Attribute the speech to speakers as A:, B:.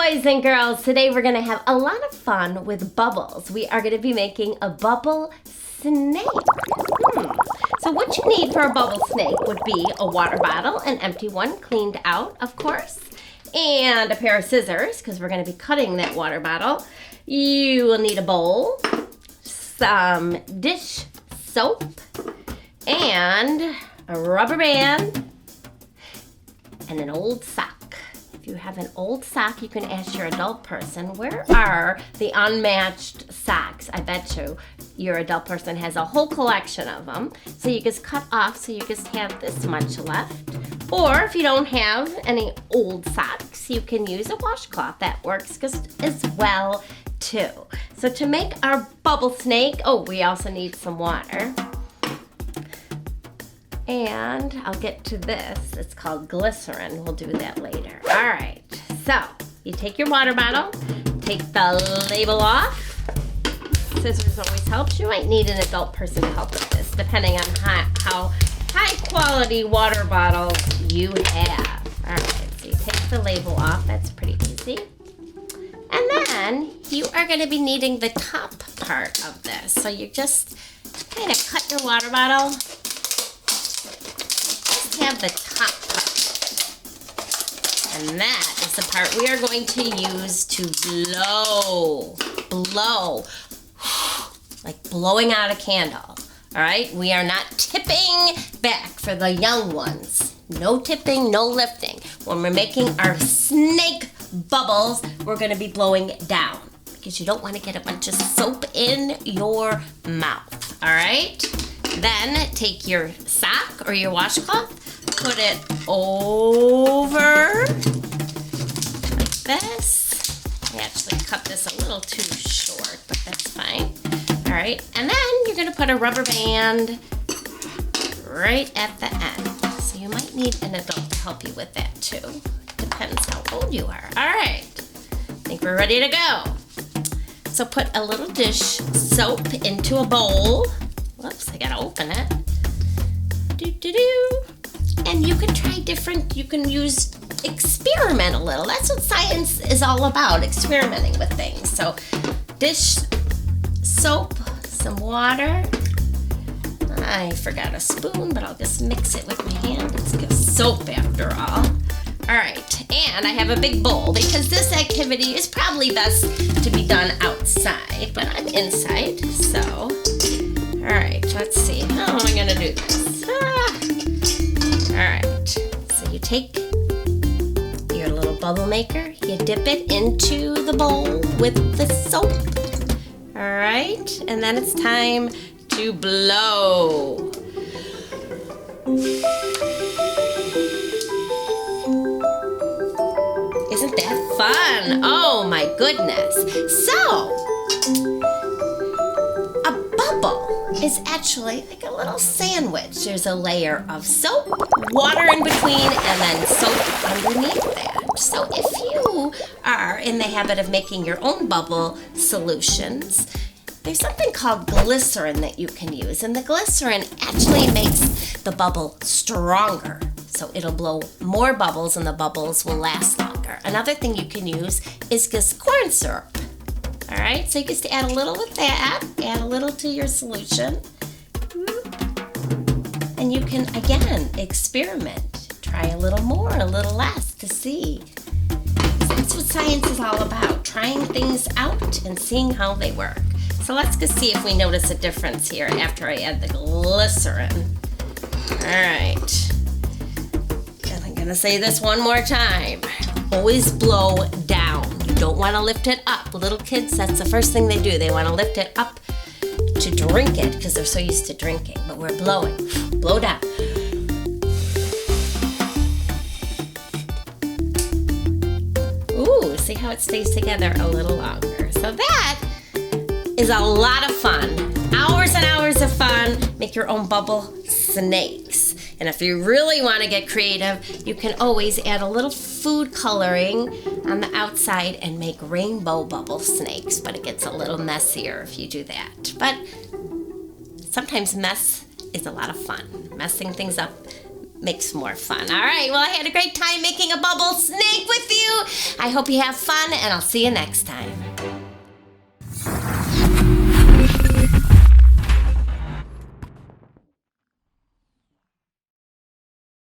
A: boys and girls, today we're going to have a lot of fun with bubbles. We are going to be making a bubble snake. So what you need for a bubble snake would be a water bottle, an empty one, cleaned out, of course, and a pair of scissors, because we're going to be cutting that water bottle. You will need a bowl, some dish soap, and a rubber band, and an old sock. If you have an old sock, you can ask your adult person, where are the unmatched socks? I bet you your adult person has a whole collection of them. So you just cut off so you just have this much left. Or if you don't have any old socks, you can use a washcloth. That works just as well too. So to make our bubble snake, we also need some water. And I'll get to this. It's called glycerin. We'll do that later. All right. So you take your water bottle, take the label off. Scissors always helps. You might need an adult person to help with this, depending on how high quality water bottles you have. All right. So you take the label off. That's pretty easy. And then you are going to be needing the top part of this. So you just kind of cut your water bottle. Have the top part, and that is the part we are going to use to blow, like blowing out a candle. All right, we are not tipping back for the young ones. No tipping, no lifting. When we're making our snake bubbles, we're going to be blowing down because you don't want to get a bunch of soap in your mouth. All right, then take your sock or your washcloth. Put it over like this. I actually cut this a little too short, but that's fine. All right, and then you're gonna put a rubber band right at the end. So you might need an adult to help you with that too. Depends how old you are. All right, I think we're ready to go. So put a little dish soap into a bowl. Whoops, I gotta open it. Do-do-do. And you can try different, you can experiment a little. That's what science is all about, experimenting with things. So dish soap, some water. I forgot a spoon, but I'll just mix it with my hand. It's just soap after all. All right, and I have a big bowl because this activity is probably best to be done outside, but I'm inside, so. All right, let's see, how am I gonna do this? All right, so you take your little bubble maker, you dip it into the bowl with the soap. All right, and then it's time to blow. Isn't that fun? Oh my goodness. So, a bubble is actually like a little sandwich. There's a layer of soap, water in between, and then soap underneath that. So if you are in the habit of making your own bubble solutions, there's something called glycerin that you can use, and the glycerin actually makes the bubble stronger. So it'll blow more bubbles and the bubbles will last longer. Another thing you can use is just corn syrup. All right, so you just add a little with that, add a little to your solution. And you can, again, experiment. Try a little more, a little less to see. That's what science is all about, trying things out and seeing how they work. So let's just see if we notice a difference here after I add the glycerin. All right. And I'm gonna say this one more time. Always blow down. You don't want to lift it up. Little kids, that's the first thing they do. They want to lift it up to drink it because they're so used to drinking. But we're blowing. Blow down. Ooh, see how it stays together a little longer. So that is a lot of fun. Hours and hours of fun. Make your own bubble snakes. And if you really want to get creative, you can always add a little food coloring on the outside and make rainbow bubble snakes, but it gets a little messier if you do that. But sometimes mess is a lot of fun. Messing things up makes more fun. All right, well, I had a great time making a bubble snake with you. I hope you have fun, and I'll see you next time.